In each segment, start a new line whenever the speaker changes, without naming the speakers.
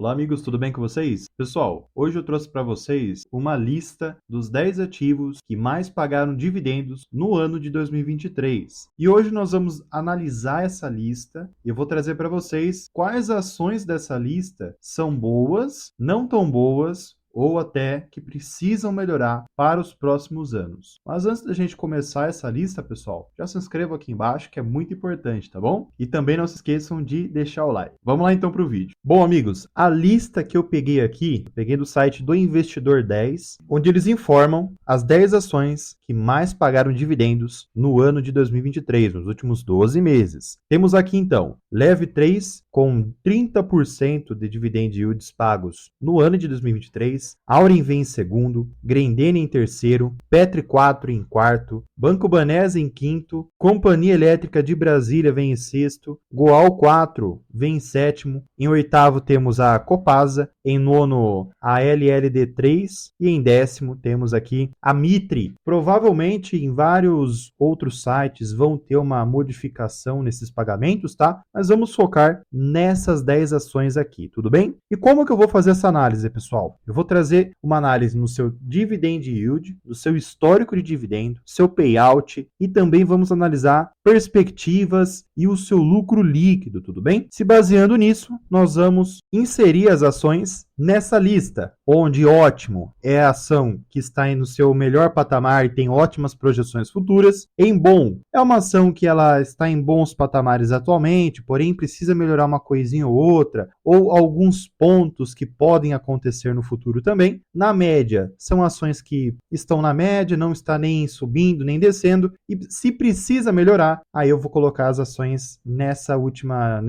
Olá, amigos, tudo bem com vocês? Pessoal, hoje eu trouxe para vocês uma lista dos 10 ativos que mais pagaram dividendos no ano de 2023. E hoje nós vamos analisar essa lista e eu vou trazer para vocês quais ações dessa lista são boas, não tão boas, ou até que precisam melhorar para os próximos anos. Mas antes da gente começar essa lista, pessoal, já se inscreva aqui embaixo que é muito importante, tá bom? E também não se esqueçam de deixar o like. Vamos lá então para o vídeo. Bom, amigos, a lista que eu peguei aqui, peguei do site do Investidor 10, onde eles informam as 10 ações que mais pagaram dividendos no ano de 2023, nos últimos 12 meses. Temos aqui então, Leve 3 com 30% de dividend yields pagos no ano de 2023, Auren vem em segundo, Grendene em terceiro, Petri 4 em quarto, Banco Banese em quinto, Companhia Elétrica de Brasília vem em sexto, Goal 4 vem em sétimo, em oitavo temos a Copasa, em nono a LLD 3 e em décimo temos aqui a Mitre. Provavelmente em vários outros sites vão ter uma modificação nesses pagamentos, tá? Mas vamos focar nessas 10 ações aqui, tudo bem? E como que eu vou fazer essa análise, pessoal? Eu vou trazer uma análise no seu dividend yield, no seu histórico de dividendo, seu payout e também vamos analisar perspectivas e o seu lucro líquido, tudo bem? Se baseando nisso, nós vamos inserir as ações nessa lista, onde ótimo é a ação que está no seu melhor patamar e tem ótimas projeções futuras. Em bom, é uma ação que ela está em bons patamares atualmente, porém precisa melhorar uma coisinha ou outra, ou alguns pontos que podem acontecer no futuro também. Na média, são ações que estão na média, não está nem subindo nem descendo, e se precisa melhorar, aí eu vou colocar as ações nessa última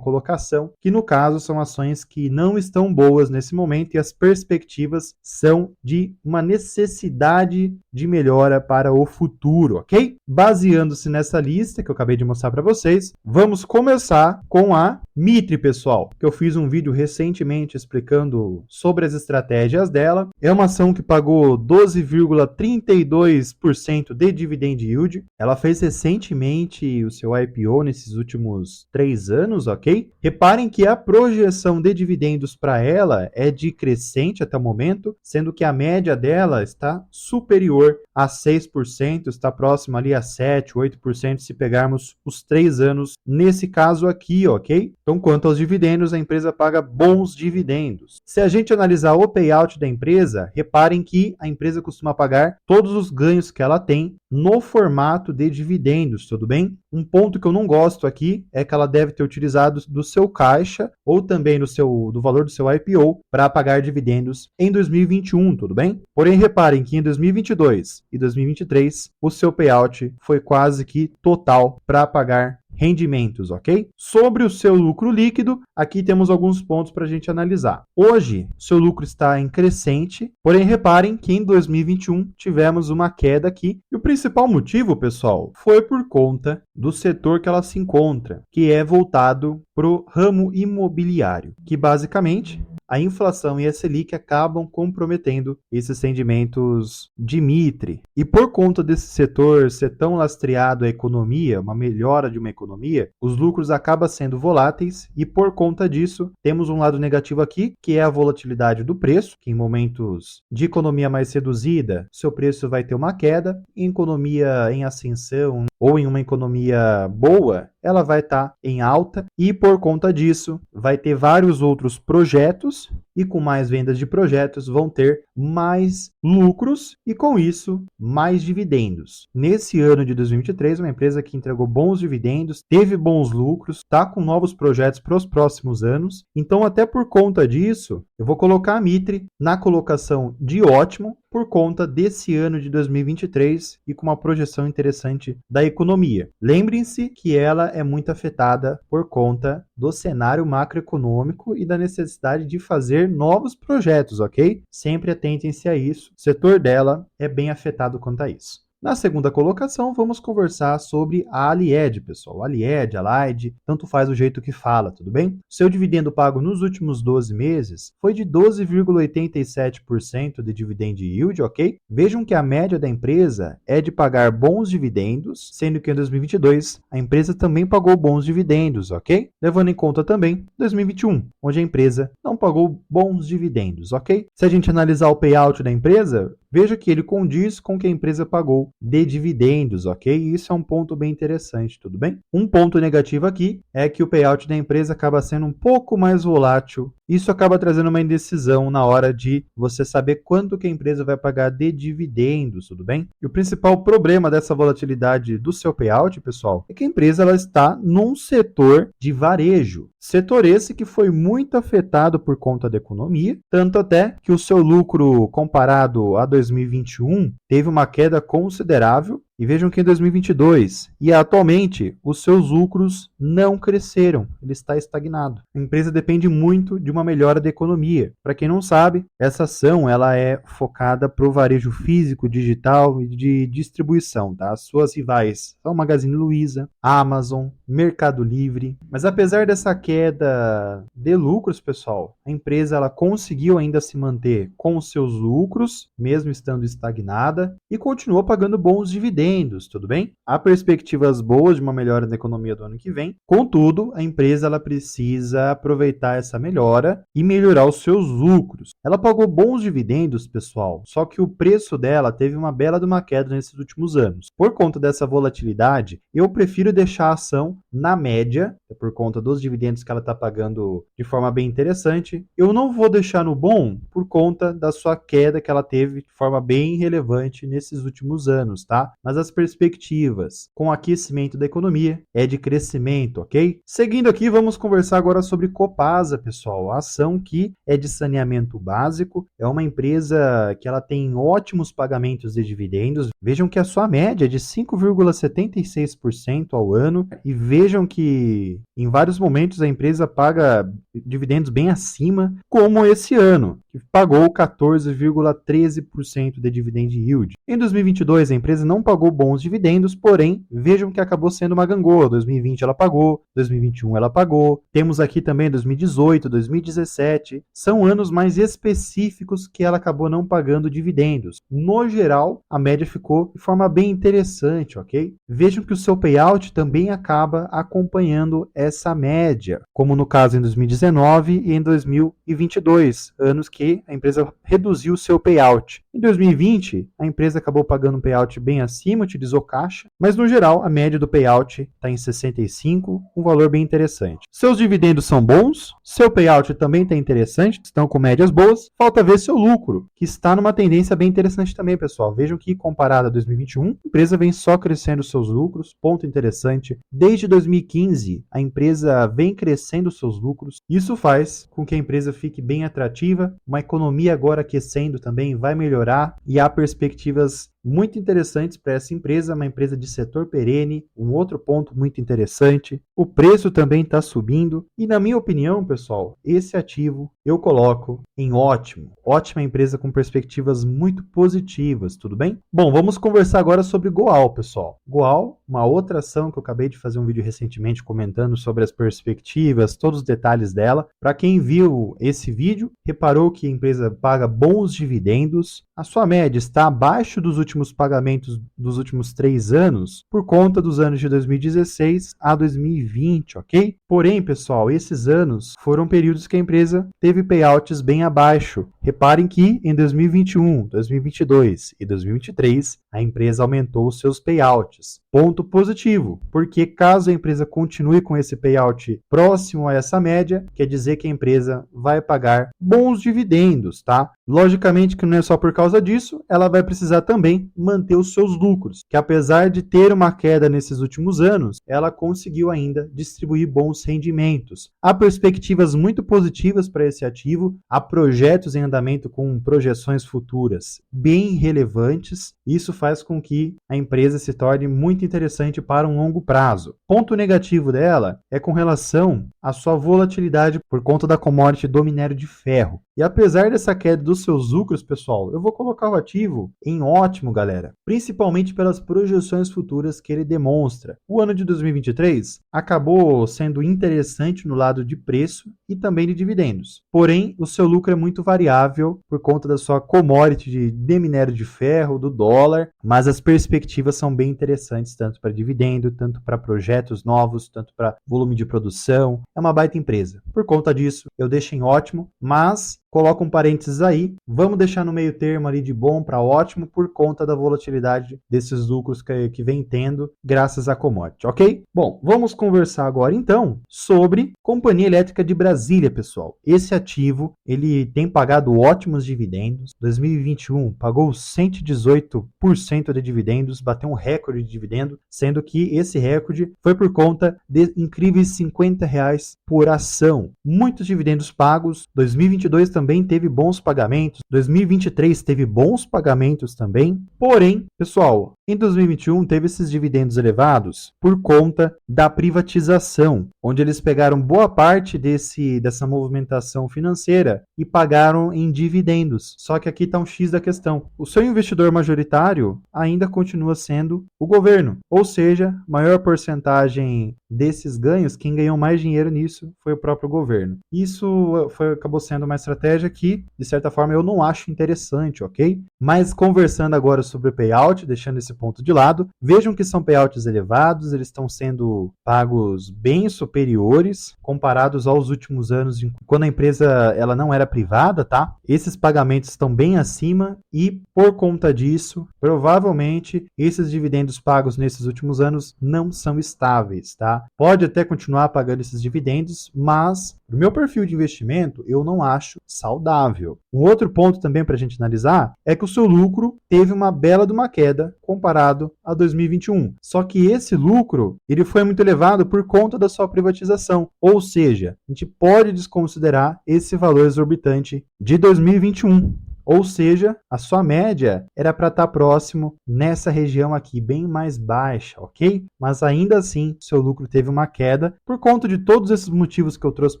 colocação, que no caso são ações que não estão boas nesse momento e as perspectivas são de uma necessidade de melhora para o futuro, ok? Baseando-se nessa lista que eu acabei de mostrar para vocês, vamos começar com a Mitre, pessoal, que eu fiz um vídeo recentemente explicando sobre as estratégias dela. É uma ação que pagou 12,32% de dividend yield. Ela fez recentemente o seu IPO nesses últimos 3 anos, ok? Reparem que a projeção de dividendos para ela é de crescente até o momento, sendo que a média dela está superior a 6%, está próxima ali a 7%, 8% se pegarmos os 3 anos nesse caso aqui, ok? Então, quanto aos dividendos, a empresa paga bons dividendos. Se a gente analisar o payout da empresa, reparem que a empresa costuma pagar todos os ganhos que ela tem no formato de dividendos, tudo bem? Um ponto que eu não gosto aqui é que ela deve ter utilizado do seu caixa ou também do valor do seu IPO para pagar dividendos em 2021, tudo bem? Porém, reparem que em 2022 e 2023, o seu payout foi quase que total para pagar rendimentos, ok? Sobre o seu lucro líquido, aqui temos alguns pontos para a gente analisar. Hoje, seu lucro está em crescente, porém reparem que em 2021 tivemos uma queda aqui. E o principal motivo, pessoal, foi por conta do setor que ela se encontra, que é voltado para o ramo imobiliário, que basicamente a inflação e a Selic acabam comprometendo esses rendimentos de Mitre. E por conta desse setor ser tão lastreado à economia, uma melhora de uma economia, os lucros acabam sendo voláteis e por conta disso temos um lado negativo aqui, que é a volatilidade do preço, que em momentos de economia mais reduzida, seu preço vai ter uma queda, em economia em ascensão ou em uma economia boa, ela vai estar em alta e por conta disso vai ter vários outros projetos e com mais vendas de projetos vão ter mais lucros e com isso mais dividendos. Nesse ano de 2023, uma empresa que entregou bons dividendos, teve bons lucros, está com novos projetos para os próximos anos. Então, até por conta disso, eu vou colocar a Mitre na colocação de ótimo por conta desse ano de 2023 e com uma projeção interessante da economia. Lembrem-se que ela é muito afetada por conta do cenário macroeconômico e da necessidade de fazer novos projetos, ok? Sempre atentem-se a isso. O setor dela é bem afetado quanto a isso. Na segunda colocação, vamos conversar sobre a Alied, pessoal. Alied, Allied, tanto faz o jeito que fala, tudo bem? Seu dividendo pago nos últimos 12 meses foi de 12,87% de dividend yield, ok? Vejam que a média da empresa é de pagar bons dividendos, sendo que em 2022 a empresa também pagou bons dividendos, ok? Levando em conta também 2021, onde a empresa não pagou bons dividendos, ok? Se a gente analisar o payout da empresa, veja que ele condiz com o que a empresa pagou de dividendos, ok? Isso é um ponto bem interessante, tudo bem? Um ponto negativo aqui é que o payout da empresa acaba sendo um pouco mais volátil. Isso acaba trazendo uma indecisão na hora de você saber quanto que a empresa vai pagar de dividendos, tudo bem? E o principal problema dessa volatilidade do seu payout, pessoal, é que a empresa ela está num setor de varejo. Setor esse que foi muito afetado por conta da economia, tanto até que o seu lucro comparado a 2021 teve uma queda considerável. E vejam que em 2022 e atualmente os seus lucros não cresceram, ele está estagnado. A empresa depende muito de uma melhora da economia. Para quem não sabe, essa ação ela é focada para o varejo físico, digital e de distribuição. Tá? As suas rivais são Magazine Luiza, Amazon, Mercado Livre. Mas apesar dessa queda de lucros, pessoal, a empresa ela conseguiu ainda se manter com os seus lucros, mesmo estando estagnada, e continuou pagando bons dividendos. Tudo bem? Há perspectivas boas de uma melhora da economia do ano que vem. Contudo, a empresa ela precisa aproveitar essa melhora e melhorar os seus lucros. Ela pagou bons dividendos, pessoal, só que o preço dela teve uma bela de uma queda nesses últimos anos. Por conta dessa volatilidade, eu prefiro deixar a ação na média, por conta dos dividendos que ela está pagando de forma bem interessante. Eu não vou deixar no bom por conta da sua queda que ela teve de forma bem relevante nesses últimos anos, tá? Mas as perspectivas com o aquecimento da economia é de crescimento, ok? Seguindo aqui, vamos conversar agora sobre Copasa, pessoal. A ação que é de saneamento básico, é uma empresa que ela tem ótimos pagamentos de dividendos. Vejam que a sua média é de 5,76% ao ano e vejam que em vários momentos a empresa paga dividendos bem acima, como esse ano, que pagou 14,13% de dividend yield. Em 2022, a empresa não pagou bons dividendos, porém, vejam que acabou sendo uma gangorra. 2020 ela pagou, 2021 ela pagou. Temos aqui também 2018, 2017. São anos mais específicos que ela acabou não pagando dividendos. No geral, a média ficou de forma bem interessante, ok? Vejam que o seu payout também acaba acompanhando essa média, como no caso em 2019 e em 2022, anos que a empresa reduziu o seu payout. Em 2020, a empresa acabou pagando um payout bem acima, utilizou caixa, mas no geral a média do payout está em 65, um valor bem interessante. Seus dividendos são bons, seu payout também está interessante, estão com médias boas, falta ver seu lucro, que está numa tendência bem interessante também, pessoal. Vejam que comparado a 2021, a empresa vem só crescendo seus lucros, ponto interessante. Desde 2015, a empresa vem crescendo seus lucros, isso faz com que a empresa fique bem atrativa, uma economia agora aquecendo também vai melhorar e há perspectivas muito interessantes para essa empresa, uma empresa de setor perene. Um outro ponto muito interessante, o preço também está subindo e na minha opinião, pessoal, esse ativo eu coloco em ótima empresa com perspectivas muito positivas, tudo bem? Bom, vamos conversar agora sobre Goal, pessoal. Goal, uma outra ação que eu acabei de fazer um vídeo recentemente comentando sobre as perspectivas, todos os detalhes dela. Para quem viu esse vídeo, reparou que a empresa paga bons dividendos, a sua média está abaixo dos últimos pagamentos dos últimos 3 anos, por conta dos anos de 2016 a 2020, ok? Porém, pessoal, esses anos foram períodos que a empresa teve payouts bem abaixo. Reparem que em 2021, 2022 e 2023, a empresa aumentou os seus payouts. Ponto positivo, porque caso a empresa continue com esse payout próximo a essa média, quer dizer que a empresa vai pagar bons dividendos, tá? Logicamente que não é só por causa disso, ela vai precisar também manter os seus lucros, que apesar de ter uma queda nesses últimos anos, ela conseguiu ainda distribuir bons rendimentos. Há perspectivas muito positivas para esse ativo, há projetos em andamento com projeções futuras bem relevantes. Isso faz com que a empresa se torne muito interessante para um longo prazo. Ponto negativo dela é com relação à sua volatilidade por conta da commodity do minério de ferro. E apesar dessa queda dos seus lucros, pessoal, eu vou colocar o ativo em ótimo, galera, principalmente pelas projeções futuras que ele demonstra. O ano de 2023 acabou sendo interessante no lado de preço e também de dividendos. Porém, o seu lucro é muito variável por conta da sua commodity de minério de ferro, do dólar, mas as perspectivas são bem interessantes, tanto para dividendo, tanto para projetos novos, tanto para volume de produção. É uma baita empresa. Por conta disso, eu deixo em ótimo, mas coloca um parênteses aí, vamos deixar no meio termo ali de bom para ótimo por conta da volatilidade desses lucros que vem tendo graças à commodity, ok? Bom, vamos conversar agora então sobre Companhia Elétrica de Brasília, pessoal. Esse ativo, ele tem pagado ótimos dividendos. 2021 pagou 118% de dividendos, bateu um recorde de dividendo, sendo que esse recorde foi por conta de incríveis R$50 por ação. Muitos dividendos pagos. 2022 também teve bons pagamentos. 2023 teve bons pagamentos também. Porém, pessoal, em 2021 teve esses dividendos elevados por conta da privatização, onde eles pegaram boa parte dessa movimentação financeira e pagaram em dividendos. Só que aqui está um X da questão. O seu investidor majoritário ainda continua sendo o governo, ou seja, maior porcentagem desses ganhos, quem ganhou mais dinheiro nisso foi o próprio governo. Isso acabou sendo uma estratégia que, de certa forma, eu não acho interessante, ok? Mas conversando agora sobre o payout, deixando esse ponto de lado, vejam que são payouts elevados, eles estão sendo pagos bem superiores comparados aos últimos anos, quando a empresa ela não era privada, tá? Esses pagamentos estão bem acima e, por conta disso, provavelmente esses dividendos pagos nesses últimos anos não são estáveis, tá? Pode até continuar pagando esses dividendos, mas do meu perfil de investimento, eu não acho saudável. Um outro ponto também para a gente analisar é que o seu lucro teve uma bela de uma queda comparado a 2021. Só que esse lucro ele foi muito elevado por conta da sua privatização. Ou seja, a gente pode desconsiderar esse valor exorbitante de 2021. Ou seja, a sua média era para estar próximo nessa região aqui, bem mais baixa, ok? Mas ainda assim, seu lucro teve uma queda por conta de todos esses motivos que eu trouxe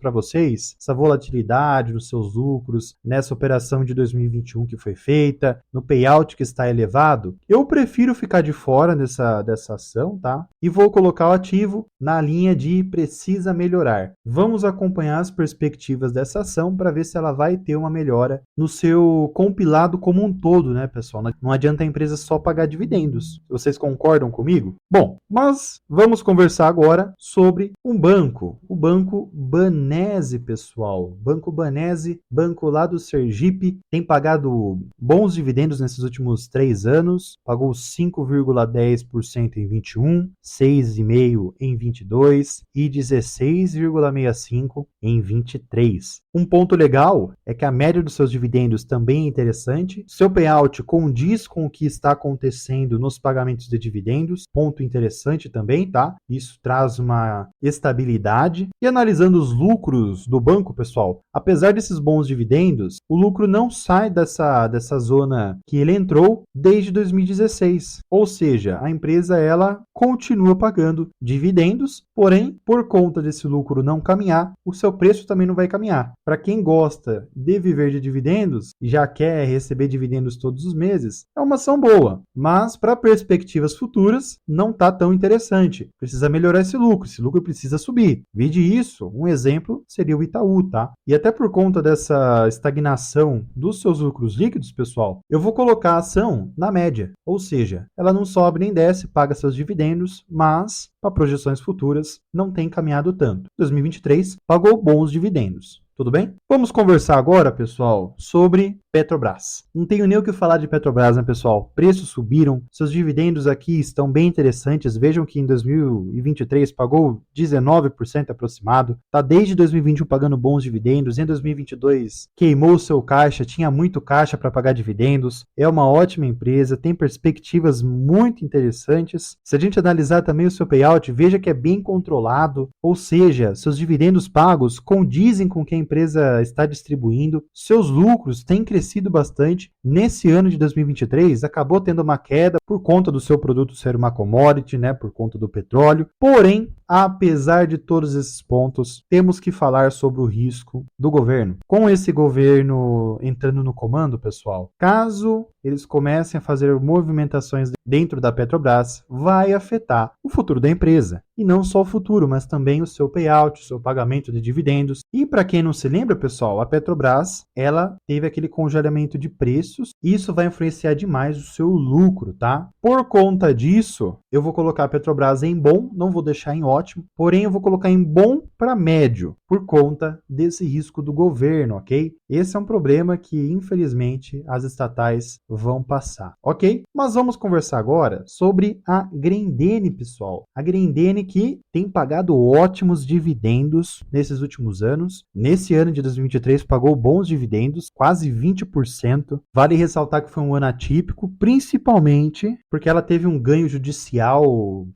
para vocês, essa volatilidade nos seus lucros, nessa operação de 2021 que foi feita, no payout que está elevado. Eu prefiro ficar de fora dessa ação, tá? E vou colocar o ativo na linha de precisa melhorar. Vamos acompanhar as perspectivas dessa ação para ver se ela vai ter uma melhora no seu compilado como um todo, né, pessoal? Não adianta a empresa só pagar dividendos. Vocês concordam comigo? Bom, mas vamos conversar agora sobre um banco. O Banco Banese, pessoal. Banco Banese, banco lá do Sergipe, tem pagado bons dividendos nesses últimos 3 anos. Pagou 5,10% em 21, 6,5% em 22 e 16,65% em 23. Um ponto legal é que a média dos seus dividendos também é interessante. Seu payout condiz com o que está acontecendo nos pagamentos de dividendos. Ponto interessante também, tá? Isso traz uma estabilidade. E analisando os lucros do banco, pessoal, apesar desses bons dividendos, o lucro não sai dessa zona que ele entrou desde 2016. Ou seja, a empresa ela continua pagando dividendos, porém, por conta desse lucro não caminhar, o seu preço também não vai caminhar. Para quem gosta de viver de dividendos e já quer receber dividendos todos os meses, é uma ação boa, mas para perspectivas futuras não está tão interessante. Precisa melhorar esse lucro precisa subir. Vide isso, um exemplo seria o Itaú, tá? E até por conta dessa estagnação dos seus lucros líquidos, pessoal, eu vou colocar a ação na média, ou seja, ela não sobe nem desce, paga seus dividendos, mas para projeções futuras não tem caminhado tanto. 2023 pagou bons dividendos. Tudo bem? Vamos conversar agora, pessoal, sobre Petrobras. Não tenho nem o que falar de Petrobras, né, pessoal? Preços subiram, seus dividendos aqui estão bem interessantes. Vejam que em 2023 pagou 19% aproximado. Tá desde 2021 pagando bons dividendos. Em 2022 queimou seu caixa, tinha muito caixa para pagar dividendos. É uma ótima empresa, tem perspectivas muito interessantes. Se a gente analisar também o seu payout, veja que é bem controlado, ou seja, seus dividendos pagos condizem com o que a empresa está distribuindo, seus lucros têm crescido bastante. Nesse ano de 2023, acabou tendo uma queda por conta do seu produto ser uma commodity, né, por conta do petróleo. Porém, apesar de todos esses pontos, temos que falar sobre o risco do governo. Com esse governo entrando no comando, pessoal, caso eles comecem a fazer movimentações dentro da Petrobras, vai afetar o futuro da empresa. E não só o futuro, mas também o seu payout, o seu pagamento de dividendos. E para quem não se lembra, pessoal, a Petrobras, ela teve aquele congelamento de preços e isso vai influenciar demais o seu lucro, tá? Por conta disso, eu vou colocar a Petrobras em bom, não vou deixar em ótimo, porém eu vou colocar em bom para médio, por conta desse risco do governo, ok? Esse é um problema que, infelizmente, as estatais vão passar, ok? Mas vamos conversar agora sobre a Grendene, pessoal. A Grendene que tem pagado ótimos dividendos nesses últimos anos. Nesse ano de 2023 pagou bons dividendos, quase 20%. Vale ressaltar que foi um ano atípico, principalmente porque ela teve um ganho judicial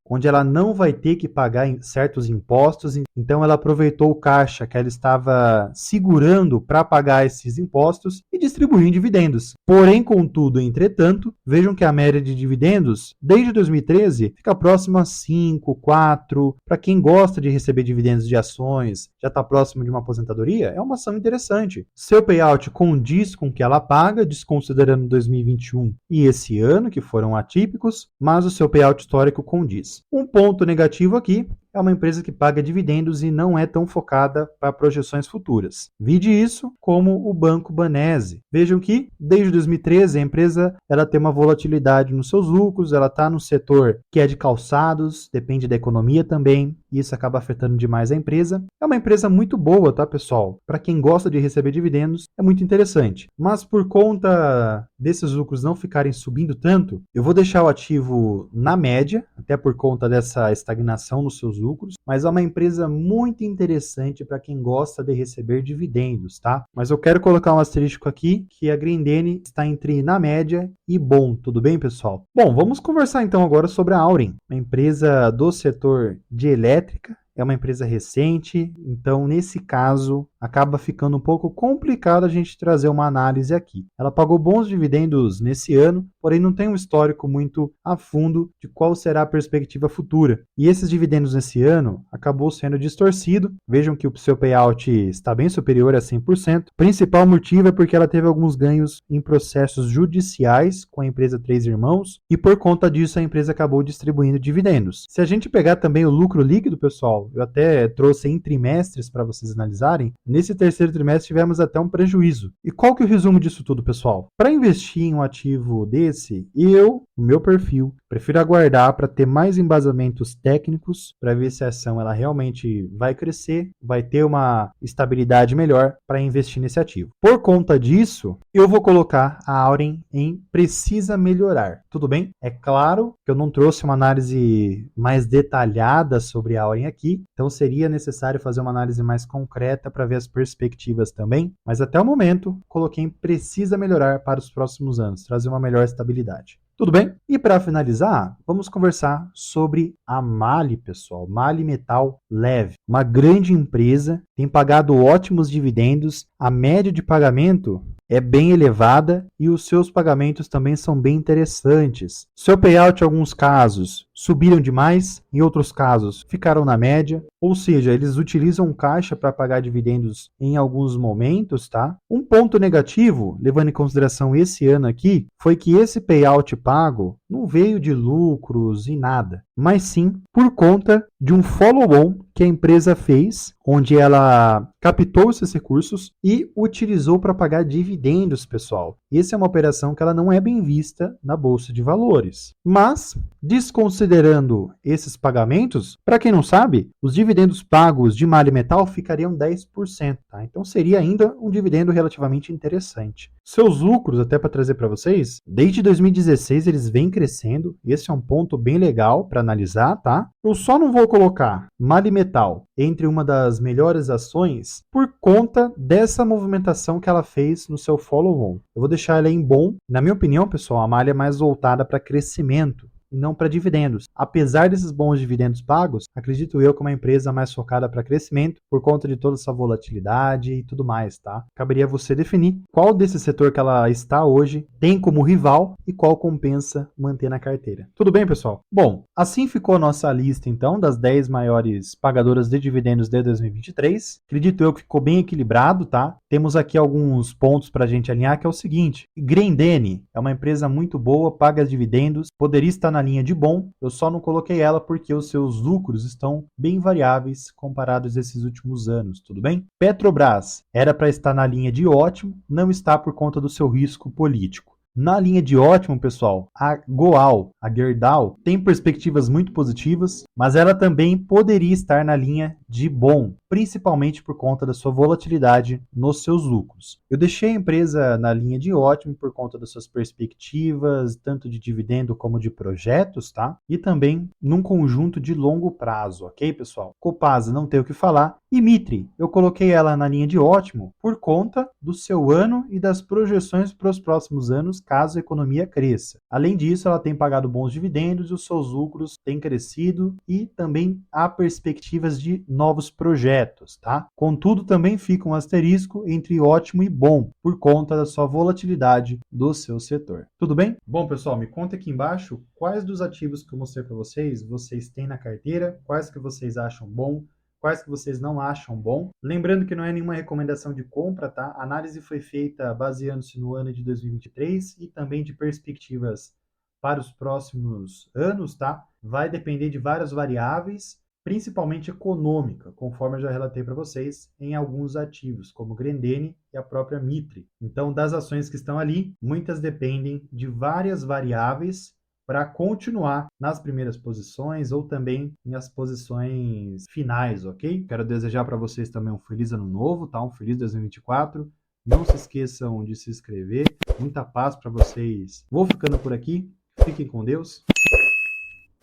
onde ela não vai ter que pagar certos impostos, então ela aproveitou o caixa que ela estava segurando para pagar esses impostos e distribuiu em dividendos. Porém, contudo, entretanto, vejam que a média de dividendos desde 2013 fica próxima a 5, 4. Para quem gosta de receber dividendos de ações, já está próximo de uma aposentadoria, é uma ação interessante. Seu payout condiz com o que ela paga, desconsiderando 2021 e esse ano, que foram atípicos, mas o seu payout histórico condiz. Um ponto negativo aqui é uma empresa que paga dividendos e não é tão focada para projeções futuras. Vide isso como o Banco Banese. Vejam que, desde 2013, a empresa ela tem uma volatilidade nos seus lucros, ela está no setor que é de calçados, depende da economia também, e isso acaba afetando demais a empresa. É uma empresa muito boa, tá, pessoal? Para quem gosta de receber dividendos, é muito interessante. Mas por conta desses lucros não ficarem subindo tanto, eu vou deixar o ativo na média, até por conta dessa estagnação nos seus lucros, mas é uma empresa muito interessante para quem gosta de receber dividendos, tá? Mas eu quero colocar um asterisco aqui, que a Grendene está entre na média e bom, tudo bem, pessoal? Bom, vamos conversar então agora sobre a Auren, uma empresa do setor de elétrica. É uma empresa recente, então nesse caso acaba ficando um pouco complicado a gente trazer uma análise aqui. Ela pagou bons dividendos nesse ano, porém não tem um histórico muito a fundo de qual será a perspectiva futura. E esses dividendos nesse ano acabou sendo distorcido. Vejam que o seu payout está bem superior a 100%. O principal motivo é porque ela teve alguns ganhos em processos judiciais com a empresa Três Irmãos e por conta disso a empresa acabou distribuindo dividendos. Se a gente pegar também o lucro líquido, pessoal, eu até trouxe em trimestres para vocês analisarem. Nesse terceiro trimestre tivemos até um prejuízo. E qual que é o resumo disso tudo, pessoal? Para investir em um ativo desse, eu, no meu perfil, prefiro aguardar para ter mais embasamentos técnicos para ver se a ação ela realmente vai crescer, vai ter uma estabilidade melhor para investir nesse ativo. Por conta disso, eu vou colocar a Auren em precisa melhorar. Tudo bem? É claro que eu não trouxe uma análise mais detalhada sobre a Auren aqui, então seria necessário fazer uma análise mais concreta para ver as perspectivas também, mas até o momento coloquei em precisa melhorar para os próximos anos, trazer uma melhor estabilidade. Tudo bem? E para finalizar, vamos conversar sobre a MAHLE, pessoal. MAHLE Metal Leve, uma grande empresa, tem pagado ótimos dividendos, a média de pagamento é bem elevada e os seus pagamentos também são bem interessantes. Seu payout em alguns casos subiram demais, em outros casos ficaram na média, ou seja, eles utilizam caixa para pagar dividendos em alguns momentos, tá? Um ponto negativo, levando em consideração esse ano aqui, foi que esse payout pago não veio de lucros e nada, mas sim por conta de um follow-on que a empresa fez, onde ela captou esses recursos e utilizou para pagar dividendos, pessoal. Essa é uma operação que ela não é bem vista na Bolsa de Valores. Mas, desconsiderando esses pagamentos, para quem não sabe, os dividendos pagos de MAHLE Metal ficariam 10%, tá? Então seria ainda um dividendo relativamente interessante. Seus lucros, até para trazer para vocês, desde 2016 eles vêm crescendo, esse é um ponto bem legal para analisar, tá? Eu só não vou colocar MAHLE Metal entre uma das melhores ações por conta dessa movimentação que ela fez no seu follow-on. Eu vou deixar ela em bom. Na minha opinião, pessoal, a MAHLE é mais voltada para crescimento. e não para dividendos. Apesar desses bons dividendos pagos, acredito eu que é uma empresa mais focada para crescimento por conta de toda essa volatilidade e tudo mais, tá? Caberia você definir qual desse setor que ela está hoje tem como rival e qual compensa manter na carteira. Tudo bem, pessoal? Bom, assim ficou a nossa lista, então, das 10 maiores pagadoras de dividendos de 2023. Acredito eu que ficou bem equilibrado, tá? Temos aqui alguns pontos para a gente alinhar, que é o seguinte: Grendene é uma empresa muito boa, paga dividendos, poderia estar na linha de bom, eu só não coloquei ela porque os seus lucros estão bem variáveis comparados a esses últimos anos, tudo bem? Petrobras era para estar na linha de ótimo, não está por conta do seu risco político. Na linha de ótimo, pessoal, a Goal, a Gerdau, tem perspectivas muito positivas, mas ela também poderia estar na linha de bom, principalmente por conta da sua volatilidade nos seus lucros. Eu deixei a empresa na linha de ótimo por conta das suas perspectivas, tanto de dividendo como de projetos, tá? E também num conjunto de longo prazo, ok, pessoal? Copasa não tem o que falar. E Mitre, eu coloquei ela na linha de ótimo por conta do seu ano e das projeções para os próximos anos, caso a economia cresça. Além disso, ela tem pagado bons dividendos e os seus lucros têm crescido e também há perspectivas de novos projetos, tá? Contudo, também fica um asterisco entre ótimo e bom, por conta da sua volatilidade do seu setor. Tudo bem? Bom, pessoal, me conta aqui embaixo quais dos ativos que eu mostrei para vocês têm na carteira, quais que vocês acham bom, quais que vocês não acham bom. Lembrando que não é nenhuma recomendação de compra, tá? A análise foi feita baseando-se no ano de 2023 e também de perspectivas para os próximos anos, tá? Vai depender de várias variáveis, principalmente econômica, conforme eu já relatei para vocês em alguns ativos, como Grendene e a própria Mitre. Então, das ações que estão ali, muitas dependem de várias variáveis para continuar nas primeiras posições ou também nas posições finais, ok? Quero desejar para vocês também um feliz ano novo, tá? Um feliz 2024. Não se esqueçam de se inscrever. Muita paz para vocês. Vou ficando por aqui. Fiquem com Deus.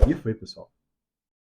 E foi, pessoal.